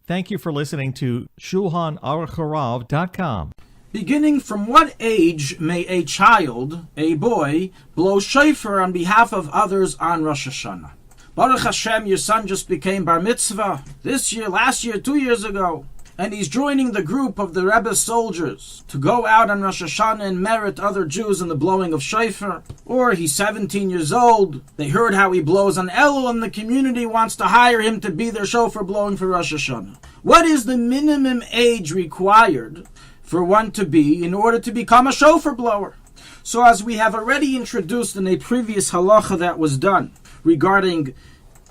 Thank you for listening to Shulchanaruchharav.com. Beginning from what age may a child, a boy, blow shofar on behalf of others on Rosh Hashanah? Baruch Hashem, your son just became bar mitzvah this year, last year, 2 years ago. And he's joining the group of the Rebbe's soldiers to go out on Rosh Hashanah and merit other Jews in the blowing of shofar. Or he's 17 years old. They heard how he blows on Elul and the community wants to hire him to be their shofar blowing for Rosh Hashanah. What is the minimum age required for one to be in order to become a shofar blower? So as we have already introduced in a previous halacha that was done regarding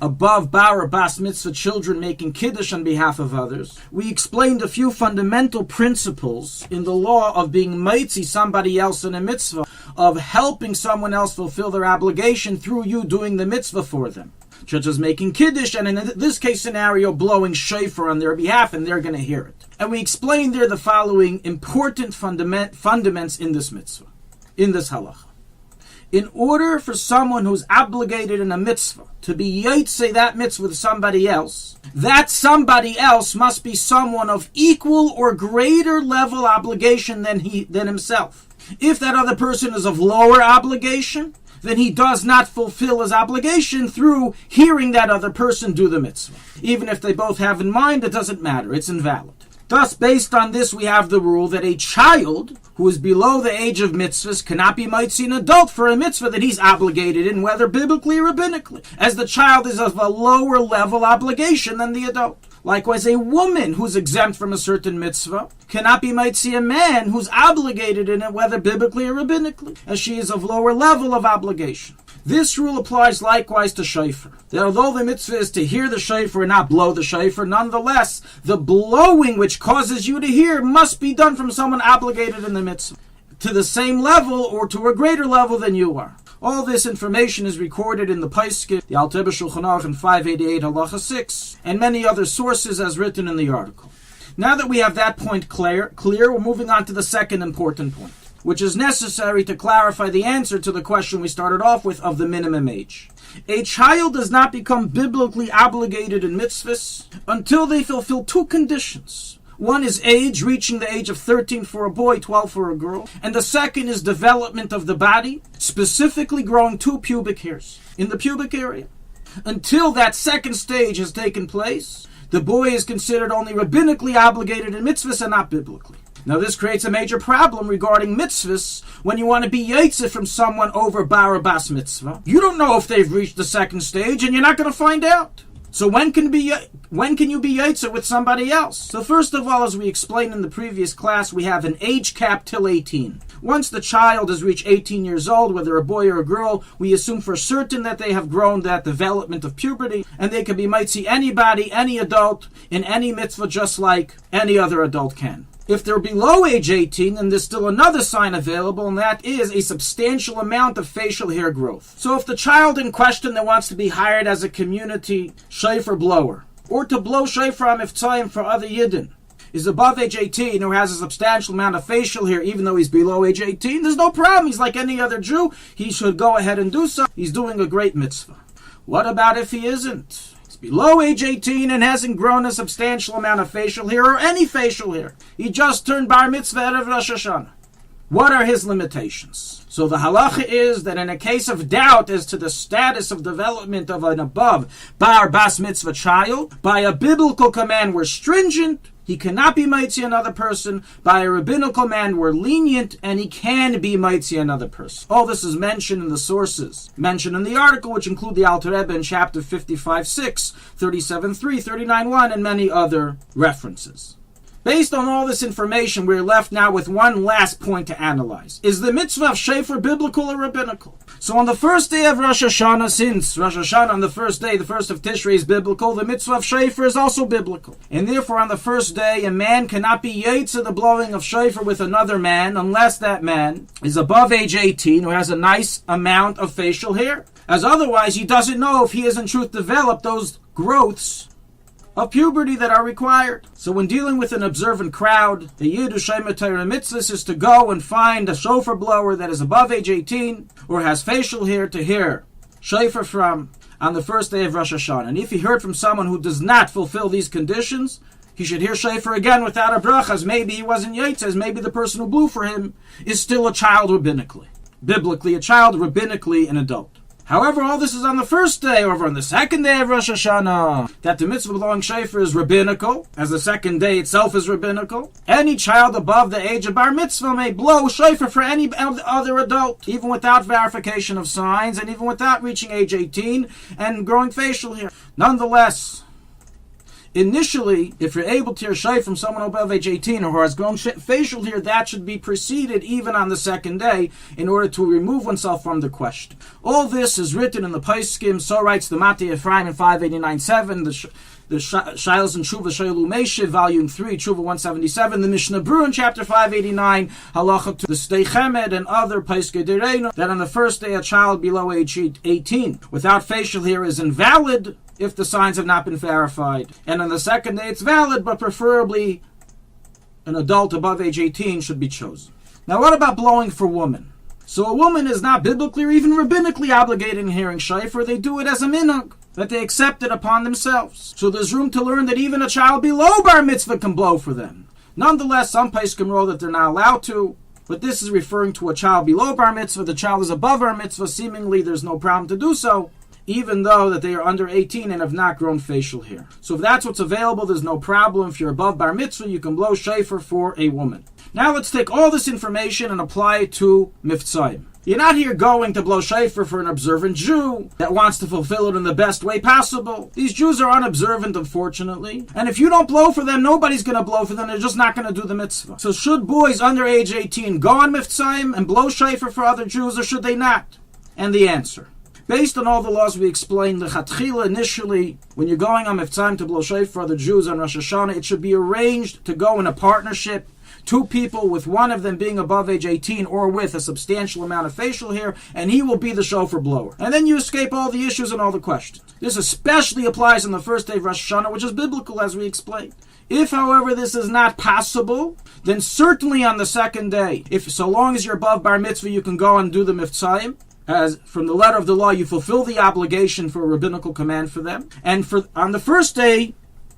above bar or bas mitzvah children making kiddush on behalf of others, we explained a few fundamental principles in the law of being mitzi somebody else in a mitzvah, of helping someone else fulfill their obligation through you doing the mitzvah for them, such as making kiddush, and in this case scenario, blowing shofar on their behalf, and they're going to hear it. And we explained there the following important fundaments in this mitzvah, in this halacha. In order for someone who's obligated in a mitzvah to be yotze that mitzvah with somebody else, that somebody else must be someone of equal or greater level obligation than himself. If that other person is of lower obligation, then he does not fulfill his obligation through hearing that other person do the mitzvah. Even if they both have in mind, it doesn't matter, it's invalid. Thus, based on this, we have the rule that a child who is below the age of mitzvahs cannot be mitzi an adult for a mitzvah that he's obligated in, whether biblically or rabbinically, as the child is of a lower level obligation than the adult. Likewise, a woman who's exempt from a certain mitzvah cannot be mitzi a man who's obligated in it, whether biblically or rabbinically, as she is of lower level of obligation. This rule applies likewise to shofar. That although the mitzvah is to hear the shofar and not blow the shofar, nonetheless, the blowing which causes you to hear must be done from someone obligated in the mitzvah, to the same level or to a greater level than you are. All this information is recorded in the Paiskim, the Alter Rebbe Shulchanarukh in 588 Halacha 6, and many other sources as written in the article. Now that we have that point clear, we're moving on to the second important point, which is necessary to clarify the answer to the question we started off with of the minimum age. A child does not become biblically obligated in mitzvahs until they fulfill two conditions. One is age, reaching the age of 13 for a boy, 12 for a girl. And the second is development of the body, specifically growing 2 pubic hairs in the pubic area. Until that second stage has taken place, the boy is considered only rabbinically obligated in mitzvahs and not biblically. Now this creates a major problem regarding mitzvahs when you want to be yotze from someone over bar or bas mitzvah. You don't know if they've reached the second stage and you're not going to find out. So when can you be yotze with somebody else? So first of all, as we explained in the previous class, we have an age cap till 18. Once the child has reached 18 years old, whether a boy or a girl, we assume for certain that they have grown that development of puberty, and they can be mitzi anybody, any adult, in any mitzvah just like any other adult can. If they're below age 18, then there's still another sign available, and that is a substantial amount of facial hair growth. So if the child in question that wants to be hired as a community shofar blower, or to blow shofar miftzayim for other yidden, is above age 18 or has a substantial amount of facial hair even though he's below age 18, there's no problem. He's like any other Jew. He should go ahead and do so. He's doing a great mitzvah. What about if he isn't? Below age 18 and hasn't grown a substantial amount of facial hair or any facial hair. He just turned bar mitzvah of Rosh Hashanah. What are his limitations? So the halacha is that in a case of doubt as to the status of development of an above bar bas mitzvah child, by a biblical command we're stringent, he cannot be mitzi another person. By a rabbinical command we're lenient, and he can be mitzi another person. All this is mentioned in the sources, mentioned in the article, which include the Alter Rebbe in chapter 55:6, 37:3, 39:1, and many other references. Based on all this information, we're left now with one last point to analyze. Is the mitzvah of shofar biblical or rabbinical? So on the first day of Rosh Hashanah, since Rosh Hashanah on the first day, the first of Tishrei, is biblical, the mitzvah of shofar is also biblical. And therefore on the first day, a man cannot be yotze the blowing of shofar with another man unless that man is above age 18 or has a nice amount of facial hair. As otherwise, he doesn't know if he has in truth developed those growths of puberty that are required. So when dealing with an observant crowd, the Yid who Shema Torah mitzvahs is to go and find a shofar blower that is above age 18 or has facial hair to hear shofar from on the first day of Rosh Hashanah. And if he heard from someone who does not fulfill these conditions, he should hear shofar again without a bracha, as maybe he wasn't yaitzes, maybe the person who blew for him is still a child rabbinically. Biblically, a child, rabbinically, an adult. However, all this is on the first day, or on the second day of Rosh Hashanah, that the mitzvah of blowing shofar is rabbinical, as the second day itself is rabbinical. Any child above the age of bar mitzvah may blow shofar for any other adult, even without verification of signs, and even without reaching age 18 and growing facial hair. Nonetheless, initially, if you're able to hear shofar from someone above age 18 or who has grown facial hair, that should be preceded even on the second day in order to remove oneself from the question. All this is written in the Poskim. So writes the Mati Ephraim in 589.7, the Shilas and Tshuva Shailu Meshiv, Volume 3, Tshuva 177, the Mishnah Berurah in Chapter 589, Halacha to the Stei Chemed and other Peiskei Dereinu, that on the first day a child below age 18 without facial hair is invalid if the signs have not been verified. And on the second day it's valid, but preferably an adult above age 18 should be chosen. Now what about blowing for women? So a woman is not biblically or even rabbinically obligated in hearing shofar. They do it as a minhag, that they accept it upon themselves. So there's room to learn that even a child below bar mitzvah can blow for them. Nonetheless, some poskim rule that they're not allowed to, but this is referring to a child below bar mitzvah. The child is above bar mitzvah. Seemingly there's no problem to do so, even though that they are under 18 and have not grown facial hair. So if that's what's available, there's no problem. If you're above bar mitzvah, you can blow shofar for a woman. Now let's take all this information and apply it to miftzayim. You're not here going to blow shofar for an observant Jew that wants to fulfill it in the best way possible. These Jews are unobservant, unfortunately. And if you don't blow for them, nobody's going to blow for them. They're just not going to do the mitzvah. So should boys under age 18 go on miftzayim and blow shofar for other Jews, or should they not? And the answer: based on all the laws we explained, the chatchila initially, when you're going on miftzayim to blow shofar for other Jews on Rosh Hashanah, it should be arranged to go in a partnership. Two people, with one of them being above age 18 or with a substantial amount of facial hair, and he will be the shofar blower. And then you escape all the issues and all the questions. This especially applies on the first day of Rosh Hashanah, which is biblical, as we explained. If, however, this is not possible, then certainly on the second day, if so long as you're above bar mitzvah, you can go and do the miftzayim. As from the letter of the law, you fulfill the obligation for a rabbinical command for them. And on the first day,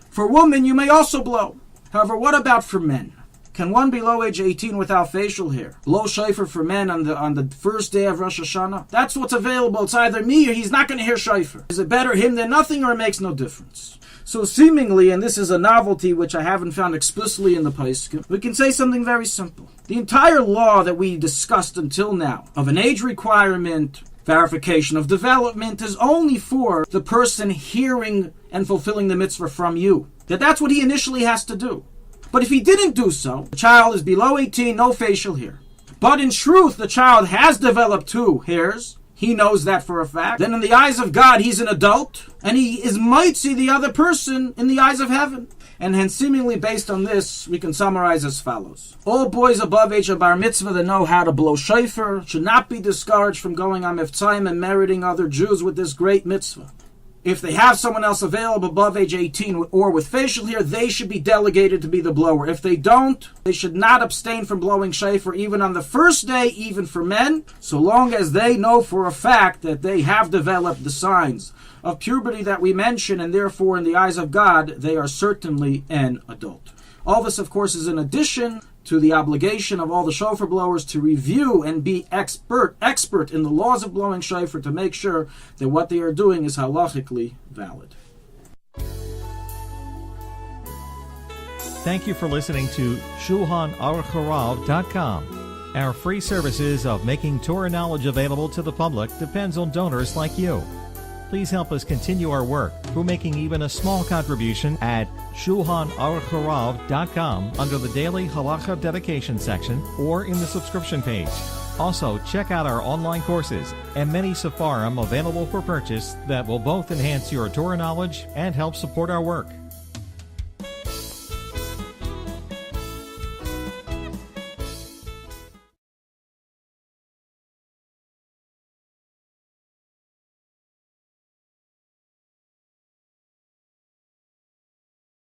for women, you may also blow. However, what about for men? Can one below age 18 without facial hair blow shofar for men on the first day of Rosh Hashanah? That's what's available. It's either me or he's not going to hear shofar. Is it better him than nothing, or it makes no difference? So seemingly, and this is a novelty which I haven't found explicitly in the Poskim, we can say something very simple. The entire law that we discussed until now of an age requirement, verification of development, is only for the person hearing and fulfilling the mitzvah from you. That's what he initially has to do. But if he didn't do so, the child is below 18, no facial hair. But in truth, the child has developed 2 hairs. He knows that for a fact. Then in the eyes of God, he's an adult, and he might see the other person in the eyes of heaven. And hence, seemingly based on this, we can summarize as follows. All boys above age of bar mitzvah that know how to blow shofar should not be discouraged from going on miftzayim and meriting other Jews with this great mitzvah. If they have someone else available above age 18 or with facial hair, they should be delegated to be the blower. If they don't, they should not abstain from blowing shofar even on the first day, even for men, so long as they know for a fact that they have developed the signs of puberty that we mentioned, and therefore in the eyes of God, they are certainly an adult. All this, of course, is in addition to the obligation of all the shofar blowers to review and be expert in the laws of blowing shofar to make sure that what they are doing is halachically valid. Thank you for listening to Shulchanaruchharav.com. Our free services of making Torah knowledge available to the public depends on donors like you. Please help us continue our work through making even a small contribution at Shulchanaruchharav.com under the Daily Halacha Dedication section or in the subscription page. Also, check out our online courses and many sefarim available for purchase that will both enhance your Torah knowledge and help support our work.